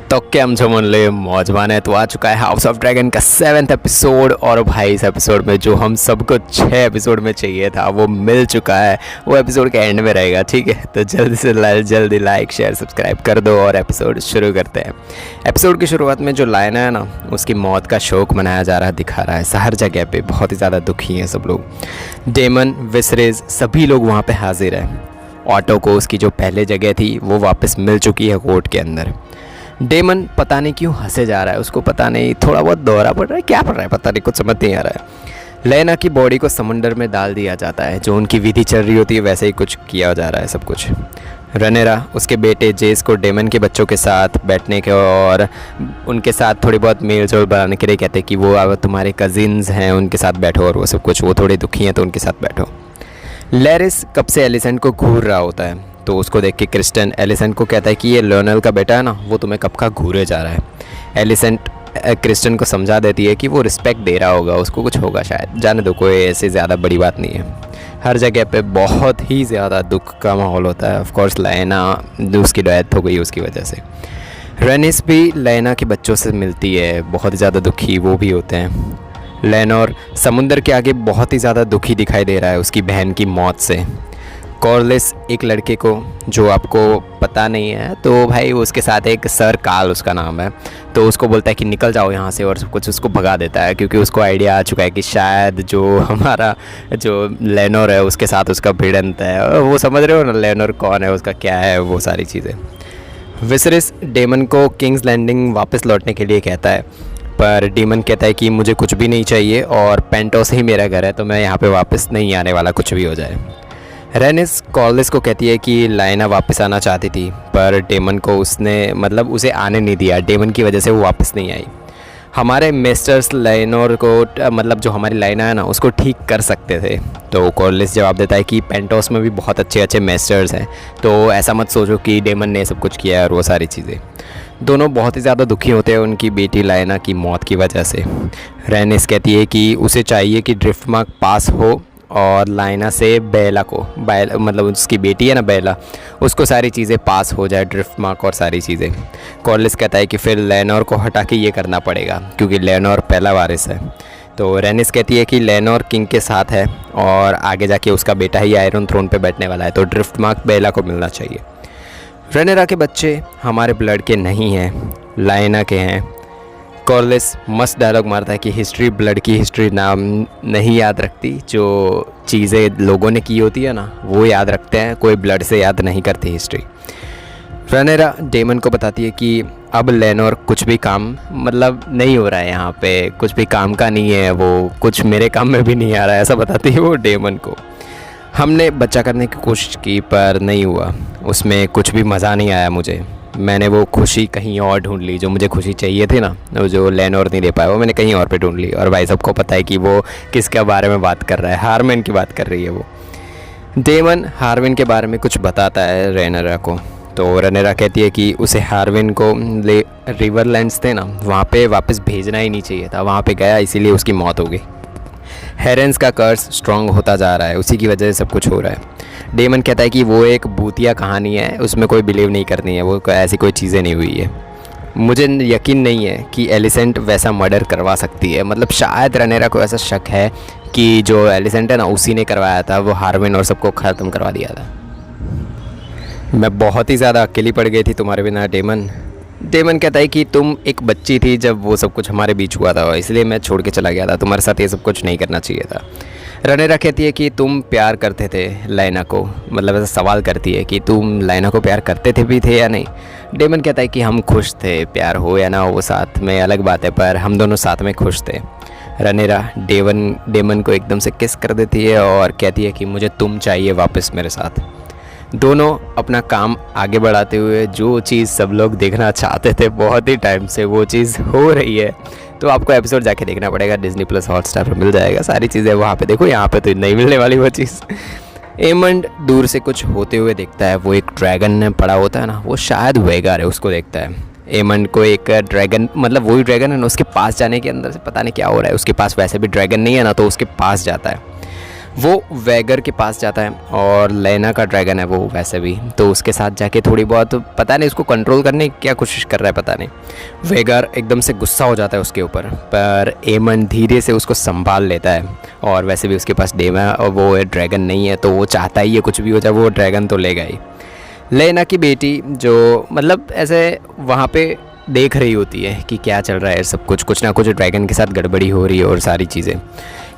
तो केम छो मनले मौजमान है तो आ चुका है हाउस ऑफ ड्रैगन का 7th एपिसोड। और भाई इस एपिसोड में जो हम सबको 6 एपिसोड में चाहिए था वो मिल चुका है। वो एपिसोड के एंड में रहेगा, ठीक है। तो जल्दी से जल्दी लाइक शेयर सब्सक्राइब कर दो और एपिसोड शुरू करते हैं। एपिसोड की शुरुआत में जो लाइन है ना, उसकी मौत का शोक मनाया जा रहा दिखा रहा है। हर जगह पे बहुत ही ज़्यादा दुखी हैं सब लोग। डेमन, विसरेज सभी लोग वहाँ पे हाजिर है। ऑटो को उसकी जो पहले जगह थी वो वापस मिल चुकी है कोर्ट के अंदर। डेमन पता नहीं क्यों हंसे जा रहा है, उसको पता नहीं थोड़ा बहुत दौरा पड़ रहा है, क्या पड़ रहा है पता नहीं, कुछ समझ नहीं आ रहा है। लेना की बॉडी को समुंदर में डाल दिया जाता है, जो उनकी विधि चल रही होती है वैसे ही कुछ किया जा रहा है सब कुछ। रनेरा उसके बेटे जेस को डेमन के बच्चों के साथ बैठने के और उनके साथ थोड़ी बहुत मेल जोल बनाने के लिए कहते हैं कि वो अब तुम्हारे कजिन्स हैं उनके साथ बैठो और वो सब कुछ, वो थोड़े दुखी हैं तो उनके साथ बैठो। लैरिस कब से एलिसेंट को घूर रहा होता है तो उसको देख के क्रिस्टन एलिसेंट को कहता है कि ये लियोनेल का बेटा है ना, वो तुम्हें कब का घूरे जा रहा है। एलिसेंट क्रिस्टन को समझा देती है कि वो रिस्पेक्ट दे रहा होगा, उसको कुछ होगा शायद, जाने दो, कोई ऐसे ज़्यादा बड़ी बात नहीं है। हर जगह पे बहुत ही ज़्यादा दुख का माहौल होता है। ऑफ कोर्स लाइना उसकी डेथ हो गई उसकी वजह से। रेनिस भी लाइना के बच्चों से मिलती है, बहुत ज़्यादा दुखी वो भी होते हैं। लेनोर समुंदर के आगे बहुत ही ज़्यादा दुखी दिखाई दे रहा है उसकी बहन की मौत से। कॉर्लिस एक लड़के को जो आपको पता नहीं है तो भाई उसके साथ एक सर काल उसका नाम है, तो उसको बोलता है कि निकल जाओ यहाँ से और सब कुछ, उसको भगा देता है क्योंकि उसको आइडिया आ चुका है कि शायद जो हमारा जो लेनोर है उसके साथ उसका भिड़ंत है। वो समझ रहे हो ना लेनोर कौन है, उसका क्या है, वो सारी चीज़ें। विसरिस डेमन को किंग्स लैंडिंग वापस लौटने के लिए कहता है, पर डेमन कहता है कि मुझे कुछ भी नहीं चाहिए और पेंटोस ही मेरा घर है, तो मैं यहाँ पे वापस नहीं आने वाला कुछ भी हो जाए। रेनिस कॉर्लिस को कहती है कि लाइना वापस आना चाहती थी पर डेमन को उसे आने नहीं दिया, डेमन की वजह से वो वापस नहीं आई। हमारे मिस्टर्स लाइनोर को जो हमारी लाइना है ना उसको ठीक कर सकते थे। तो कॉर्लिस जवाब देता है कि पेंटोस में भी बहुत अच्छे अच्छे मास्टर्स हैं, तो ऐसा मत सोचो कि डेमन ने सब कुछ किया है और वो सारी चीज़ें। दोनों बहुत ही ज़्यादा दुखी होते हैं उनकी बेटी लाइना की मौत की वजह से। रेनिस कहती है कि उसे चाहिए कि ड्रिफ्ट मार्क पास हो और लाइना से बेला को उसकी बेटी है ना बेला, उसको सारी चीज़ें पास हो जाए, ड्रिफ्ट मार्क और सारी चीज़ें। कॉर्लिस कहता है कि फिर लेनोर को हटा के ये करना पड़ेगा क्योंकि लेनोर पहला वारिस है। तो रेनिस कहती है कि लेनोर किंग के साथ है और आगे जाके उसका बेटा ही आयरन थ्रोन पे बैठने वाला है, तो ड्रिफ्ट मार्क बेला को मिलना चाहिए। रेनेरा के बच्चे हमारे ब्लड के नहीं हैं, लाइना के हैं। कॉर्लिस मस्त डायलॉग मारता है कि हिस्ट्री ब्लड की हिस्ट्री नाम नहीं याद रखती, जो चीज़ें लोगों ने की होती है ना वो याद रखते हैं, कोई ब्लड से याद नहीं करती हिस्ट्री। रेनेरा डेमन को बताती है कि अब लेनोर कुछ भी काम नहीं हो रहा है, यहाँ पे कुछ भी काम का नहीं है, वो कुछ मेरे काम में भी नहीं आ रहा है, ऐसा बताती है वो डेमन को। हमने बच्चा करने की कोशिश की पर नहीं हुआ, उसमें कुछ भी मज़ा नहीं आया मुझे। मैंने वो खुशी कहीं और ढूंढ ली, जो मुझे खुशी चाहिए थी ना, वो जो लेनोर नहीं दे पाया वो मैंने कहीं और पे ढूंढ ली। और भाई सबको पता है कि वो किसके बारे में बात कर रहा है, हार्विन की बात कर रही है वो। डेमन हार्विन के बारे में कुछ बताता है रेनेरा को, तो रेनेरा कहती है कि उसे हार्विन को रिवरलैंड्स थे ना वहाँ पे वापस भेजना ही नहीं चाहिए था, वहाँ पे गया इसीलिए उसकी मौत हो गई। हेरेंस का कर्स स्ट्रॉन्ग होता जा रहा है, उसी की वजह से सब कुछ हो रहा है। डेमन कहता है कि वो एक भूतिया कहानी है, उसमें कोई बिलीव नहीं करनी है, वो ऐसी कोई चीज़ें नहीं हुई है। मुझे यकीन नहीं है कि एलिसेंट वैसा मर्डर करवा सकती है, शायद रनेरा को ऐसा शक है कि जो एलिसेंट है ना उसी ने करवाया था, वो हार्विन और सबको ख़त्म करवा दिया था। मैं बहुत ही ज़्यादा अकेली पड़ गई थी तुम्हारे बिना डेमन। डेमन कहता है कि तुम एक बच्ची थी जब वो सब कुछ हमारे बीच हुआ था, इसलिए मैं छोड़ के चला गया था, तुम्हारे साथ ये सब कुछ नहीं करना चाहिए था। रनेरा कहती है कि तुम प्यार करते थे लाइना को, ऐसा सवाल करती है कि तुम लाइना को प्यार करते थे भी थे या नहीं। डेमन कहता है कि हम खुश थे, प्यार हो या ना हो साथ में अलग बात है, पर हम दोनों साथ में खुश थे। रनेरा डेमन को एकदम से किस कर देती है और कहती है कि मुझे तुम चाहिए वापस मेरे साथ। दोनों अपना काम आगे बढ़ाते हुए जो चीज़ सब लोग देखना चाहते थे बहुत ही टाइम से, वो चीज़ हो रही है। तो आपको एपिसोड जाके देखना पड़ेगा, डिज्नी प्लस हॉटस्टार पर मिल जाएगा, सारी चीज़ें वहाँ पे देखो, यहाँ पे तो नहीं मिलने वाली वो चीज़। एमंड दूर से कुछ होते हुए देखता है, वो एक ड्रैगन पड़ा होता है ना, वो शायद वेगार है, उसको देखता है। एमंड को एक ड्रैगन वही ड्रैगन है ना, उसके पास जाने के अंदर से पता नहीं क्या हो रहा है, उसके पास वैसे भी ड्रैगन नहीं है ना, तो उसके पास जाता है। वो वैगर के पास जाता है और लेना का ड्रैगन है वो वैसे भी, तो उसके साथ जाके थोड़ी बहुत पता नहीं उसको कंट्रोल करने की क्या कोशिश कर रहा है पता नहीं। वैगर एकदम से गुस्सा हो जाता है उसके ऊपर, पर एमंड धीरे से उसको संभाल लेता है। और वैसे भी उसके पास डेम है और वो ड्रैगन नहीं है, तो वो चाहता ही है कुछ भी हो जाए वो ड्रैगन तो लेगा ही। लेना की बेटी जो मतलब ऐसे वहाँ पे देख रही होती है कि क्या चल रहा है सब कुछ ना कुछ ड्रैगन के साथ गड़बड़ी हो रही है और सारी चीज़ें।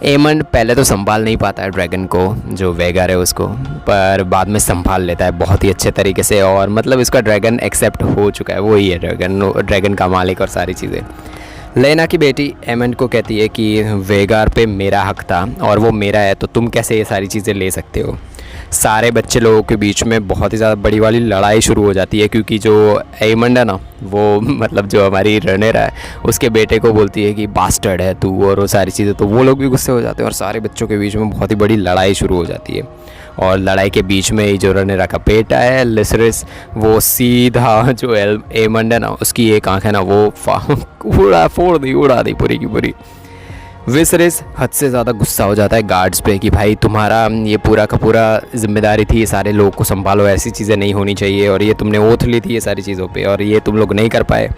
एमंड पहले तो संभाल नहीं पाता है ड्रैगन को, जो वेगर है उसको, पर बाद में संभाल लेता है बहुत ही अच्छे तरीके से। और मतलब इसका ड्रैगन एक्सेप्ट हो चुका है, वही है ड्रैगन का मालिक और सारी चीज़ें। लेना की बेटी एमंड को कहती है कि वेगार पे मेरा हक था और वो मेरा है, तो तुम कैसे ये सारी चीज़ें ले सकते हो। सारे बच्चे लोगों के बीच में बहुत ही ज़्यादा बड़ी वाली लड़ाई शुरू हो जाती है, क्योंकि जो एमंड है ना वो मतलब जो हमारी रनेरा है उसके बेटे को बोलती है कि बास्टर्ड है तू और वो सारी चीज़ें, तो वो लोग भी गुस्से हो जाते हैं और सारे बच्चों के बीच में बहुत ही बड़ी लड़ाई शुरू हो जाती है। और लड़ाई के बीच में ही जो रनेरा का बेटा है लिसरिस, वो सीधा जो एमंड है ना उसकी एक आँख है ना वो उड़ा दी पूरी की पूरी। विसरिस हद से ज़्यादा गुस्सा हो जाता है गार्ड्स पे कि भाई तुम्हारा ये पूरा का पूरा जिम्मेदारी थी, ये सारे लोग को संभालो, ऐसी चीज़ें नहीं होनी चाहिए, और ये तुमने ओथ ली थी ये सारी चीज़ों पे और ये तुम लोग नहीं कर पाए।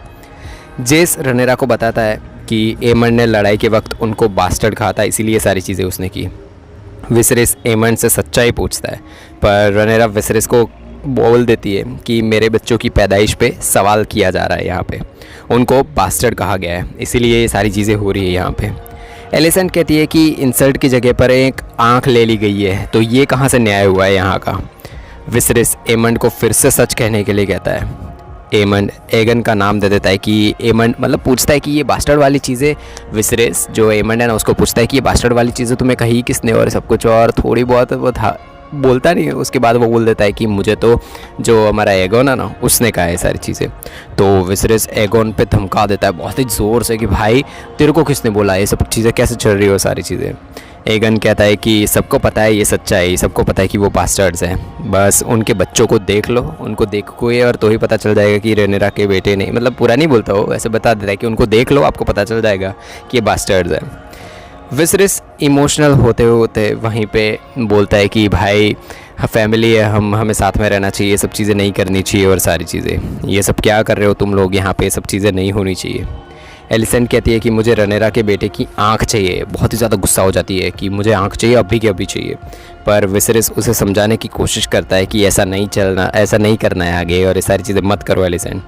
जेस रनेरा को बताता है कि एमंड ने लड़ाई के वक्त उनको बास्टर्ड कहा था, इसीलिए सारी चीज़ें उसने की। विसरिस एमंड से सच्चाई पूछता है, पर रनेरा विसरिस को बोल देती है कि मेरे बच्चों की पैदाइश पे सवाल किया जा रहा है, यहाँ पे उनको बास्टर्ड कहा गया है, इसीलिए ये सारी चीज़ें हो रही है यहाँ पे। एलिसेंट कहती है कि इंसल्ट की जगह पर एक आंख ले ली गई है, तो ये कहाँ से न्याय हुआ है यहाँ का। विसरिस एमंड को फिर से सच कहने के लिए कहता है। एमंड एगन का नाम दे देता है कि एमंड मतलब पूछता है कि ये बास्टर्ड वाली चीज़ें, विसरिस जो एमंड है ना उसको पूछता है कि ये बास्टर्ड वाली चीज़ें तुम्हें कही किसने और सब कुछ, और थोड़ी बहुत वो बोलता नहीं है। उसके बाद वो बोल देता है कि मुझे तो जो हमारा एगोन है ना उसने कहा है सारी चीज़ें। तो विसरिस एगोन पे धमका देता है बहुत ही ज़ोर से कि भाई तेरे को किसने बोला, ये सब चीज़ें कैसे चल रही हो सारी चीज़ें। एगन कहता है कि सबको पता है ये सच्चाई, सबको पता है कि वो बास्टर्ड्स हैं, बस उनके बच्चों को देख लो, उनको देखोगे और तो ही पता चल जाएगा कि रेनेरा के बेटे नहीं, मतलब पूरा नहीं बोलता हो, ऐसे बता देता है कि उनको देख लो आपको पता चल जाएगा कि ये बास्टर्ड्स हैं। विसरिस इमोशनल होते होते वहीं पे बोलता है कि भाई फैमिली है, हमें साथ में रहना चाहिए, ये सब चीज़ें नहीं करनी चाहिए और सारी चीज़ें, ये सब क्या कर रहे हो तुम लोग यहाँ पे, सब चीज़ें नहीं होनी चाहिए। एलिसेंट कहती है कि मुझे रनेरा के बेटे की आंख चाहिए, बहुत ही ज़्यादा गुस्सा हो जाती है कि मुझे आंख चाहिए अभी के अभी चाहिए। पर विसरिस उसे समझाने की कोशिश करता है कि ऐसा नहीं चलना, ऐसा नहीं करना है आगे और ये सारी चीज़ें मत करो एलिसेंट।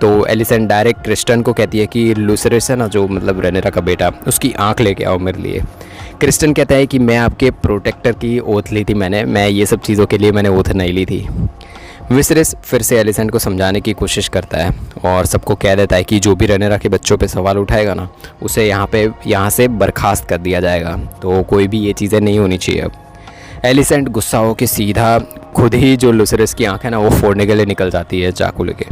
तो एलिसेंट डायरेक्ट क्रिस्टन को कहती है कि लूसरिस है ना जो मतलब रनेरा का बेटा, उसकी आंख लेके आओ मेरे लिए। क्रिस्टन कहता है कि मैं आपके प्रोटेक्टर की ओथ ली थी, मैं ये सब चीज़ों के लिए मैंने ओथ नहीं ली थी। विसरिस फिर से एलिसेंट को समझाने की कोशिश करता है और सबको कह देता है कि जो भी रनेरा के बच्चों पे सवाल उठाएगा ना उसे यहाँ से बर्खास्त कर दिया जाएगा, तो कोई भी ये चीज़ें नहीं होनी चाहिए अब। एलिसेंट गुस्सा हो के सीधा खुद ही जो लूसरिस की आँख है ना वो फोड़ने के लिए निकल जाती है चाकू लेके,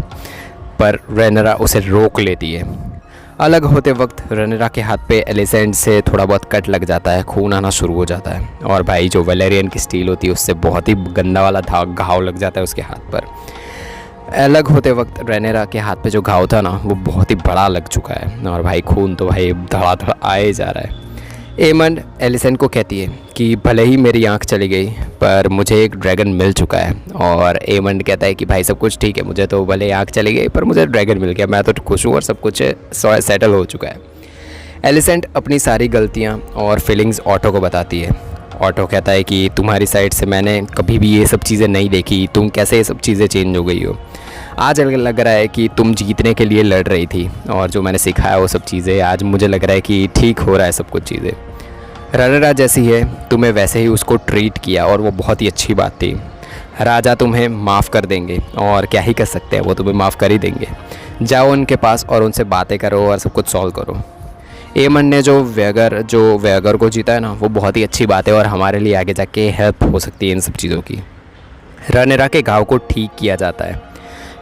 पर रेनेरा उसे रोक लेती है। अलग होते वक्त रेनेरा के हाथ पे एलिसेंट से थोड़ा बहुत कट लग जाता है, खून आना शुरू हो जाता है और भाई जो वैलेरियन की स्टील होती है उससे बहुत ही गंदा वाला घाव लग जाता है उसके हाथ पर। अलग होते वक्त रेनेरा के हाथ पे जो घाव था ना वो बहुत ही बड़ा लग चुका है और भाई खून तो भाई धड़ाधड़ आए जा रहा है। एमंड एलिसेंट को कहती है कि भले ही मेरी आंख चली गई पर मुझे एक ड्रैगन मिल चुका है, और एमंड कहता है कि भाई सब कुछ ठीक है, मुझे तो भले आंख चली गई पर मुझे ड्रैगन मिल गया, मैं तो खुश हूँ और सब कुछ सेटल हो चुका है। एलिसेंट अपनी सारी गलतियाँ और फीलिंग्स ऑटो को बताती है। ऑटो कहता है कि तुम्हारी साइड से मैंने कभी भी ये सब चीज़ें नहीं देखी, तुम कैसे ये सब चीज़ें चेंज हो गई हो। आज लग रहा है कि तुम जीतने के लिए लड़ रही थी और जो मैंने सिखाया वो सब चीज़ें आज मुझे लग रहा है कि ठीक हो रहा है सब कुछ चीज़ें। रनेरा जैसी है तुम्हें वैसे ही उसको ट्रीट किया और वो बहुत ही अच्छी बात थी। राजा तुम्हें माफ़ कर देंगे और क्या ही कर सकते हैं, वो तुम्हें माफ़ कर ही देंगे। जाओ उनके पास और उनसे बातें करो और सब कुछ सॉल्व करो। एमंड ने जो वेगर को जीता है ना वो बहुत ही अच्छी बात है और हमारे लिए आगे जाके हेल्प हो सकती है इन सब चीज़ों की। रनेरा के घाव को ठीक किया जाता है।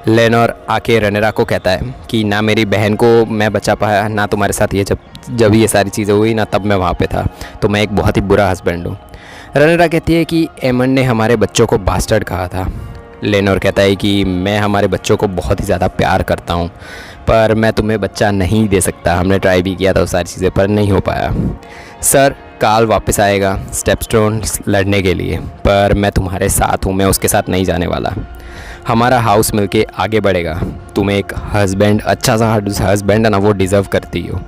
लेनोर आके रनेरा को कहता है कि ना मेरी बहन को मैं बचा पाया, ना तुम्हारे साथ ये जब ये सारी चीज़ें हुई ना तब मैं वहाँ पे था, तो मैं एक बहुत ही बुरा हस्बैंड हूँ। रनेरा कहती है कि एमंड ने हमारे बच्चों को बास्टर्ड कहा था। लेनोर कहता है कि मैं हमारे बच्चों को बहुत ही ज़्यादा प्यार करता हूँ पर मैं तुम्हें बच्चा नहीं दे सकता, हमने ट्राई भी किया था वो सारी चीज़ें पर नहीं हो पाया। सर काल वापस आएगा स्टेपस्टोन लड़ने के लिए, पर मैं तुम्हारे साथ हूँ, मैं उसके साथ नहीं जाने वाला। हमारा हाउस मिलके आगे बढ़ेगा। तुम एक हस्बैंड, अच्छा सा हस्बैंड है ना, वो डिज़र्व करती हो।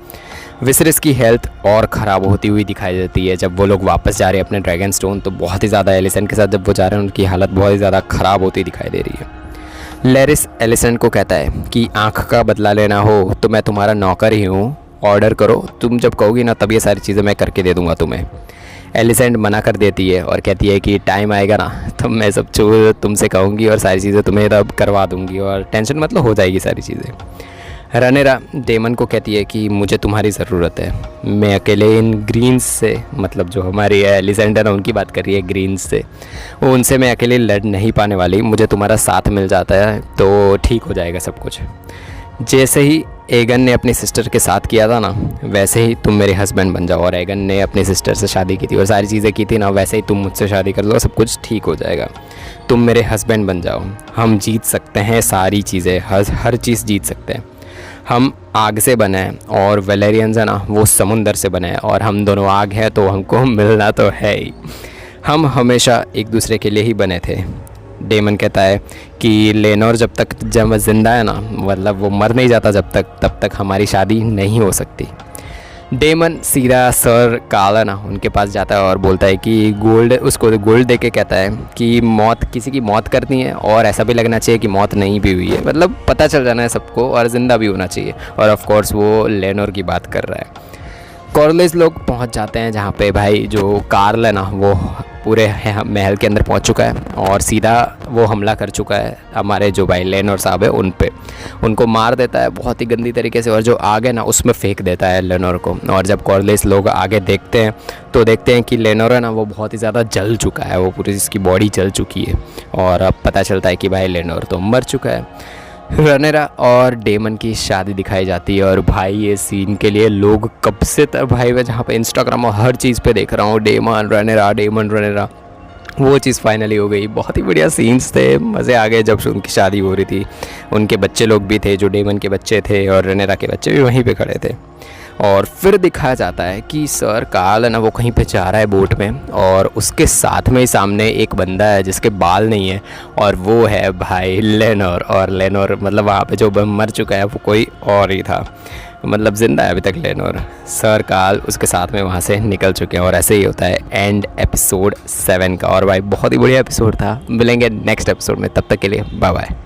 विसरिस की हेल्थ और ख़राब होती हुई दिखाई देती है जब वो लोग वापस जा रहे हैं अपने ड्रैगन स्टोन। तो बहुत ही ज़्यादा एलिसेंट के साथ जब वो जा रहे हैं, उनकी हालत बहुत ही ज़्यादा ख़राब होती दिखाई दे रही है। लेरिस एलिसेंट को कहता है कि आँख का बदला लेना हो तो मैं तुम्हारा नौकर ही हूँ, ऑर्डर करो, तुम जब कहोगी ना तब ये सारी चीज़ें मैं करके दे दूँगा तुम्हें। एलिसेंट मना कर देती है और कहती है कि टाइम आएगा ना तो मैं सब तुमसे कहूँगी और सारी चीज़ें तुम्हें तब करवा दूँगी, और टेंशन मतलब हो जाएगी सारी चीज़ें। रनेरा डेमन को कहती है कि मुझे तुम्हारी ज़रूरत है, मैं अकेले इन ग्रीन्स से, मतलब जो हमारी एलिसेंट है ना उनकी बात कर रही है ग्रीन्स से, वो उनसे मैं अकेले लड़ नहीं पाने वाली, मुझे तुम्हारा साथ मिल जाता है तो ठीक हो जाएगा सब कुछ। जैसे ही एगन ने अपनी सिस्टर के साथ किया था ना, वैसे ही तुम मेरे हस्बैंड बन जाओ, और एगन ने अपनी सिस्टर से शादी की थी और सारी चीज़ें की थी ना, वैसे ही तुम मुझसे शादी कर लो, सब कुछ ठीक हो जाएगा। तुम मेरे हस्बैंड बन जाओ, हम जीत सकते हैं सारी चीज़ें, हर चीज़ जीत सकते हैं। हम आग से बने हैं और वेलेरियंस है ना वो समुंदर से बने हैं, और हम दोनों आग हैं तो हमको मिलना तो है ही। हम हमेशा एक दूसरे के लिए ही बने थे। डेमन कहता है कि लेनोर जब ज़िंदा है ना, मतलब वो मर नहीं जाता जब तक, तब तक हमारी शादी नहीं हो सकती। डेमन सीधा सर काल है ना उनके पास जाता है और बोलता है कि उसको गोल्ड दे के कहता है कि मौत, किसी की मौत करनी है और ऐसा भी लगना चाहिए कि मौत नहीं भी हुई है, मतलब पता चल जाना है सबको, और ज़िंदा भी होना चाहिए। और ऑफ कोर्स वो लेनोर की बात कर रहा है। कॉर्लिस लोग पहुंच जाते हैं जहाँ पे भाई जो कार्ल है ना वो पूरे महल के अंदर पहुंच चुका है और सीधा वो हमला कर चुका है हमारे जो भाई लेनोर साहब है उन पे, उनको मार देता है बहुत ही गंदी तरीके से, और जो आग है ना उसमें फेंक देता है लेनोर को। और जब कॉर्लिस लोग आगे देखते हैं तो देखते हैं कि लेनोर है ना वो बहुत ही ज़्यादा जल चुका है, वो पूरी इसकी बॉडी जल चुकी है, और अब पता चलता है कि भाई लेनोर तो मर चुका है। रनेरा और डेमन की शादी दिखाई जाती है, और भाई ये सीन के लिए लोग कब से भाई मैं जहाँ पे इंस्टाग्राम और हर चीज़ पे देख रहा हूँ डेमन रनेरा, वो चीज़ फाइनली हो गई। बहुत ही बढ़िया सीन्स थे, मज़े आ गए जब उनकी शादी हो रही थी। उनके बच्चे लोग भी थे, जो डेमन के बच्चे थे और रनेरा के बच्चे भी वहीं पे खड़े थे। और फिर दिखाया जाता है कि सर कार्ल है ना वो कहीं पे जा रहा है बोट में, और उसके साथ में ही सामने एक बंदा है जिसके बाल नहीं है, और वो है भाई लेनोर। और लेनोर मतलब वहाँ पे जो मर चुका है वो कोई और ही था, मतलब ज़िंदा है अभी तक लेनोर। सर कार्ल उसके साथ में वहाँ से निकल चुके हैं, और ऐसे ही होता है एंड एपिसोड 7 का। और भाई बहुत ही बढ़िया एपिसोड था। मिलेंगे नेक्स्ट एपिसोड में, तब तक के लिए बाय बाय।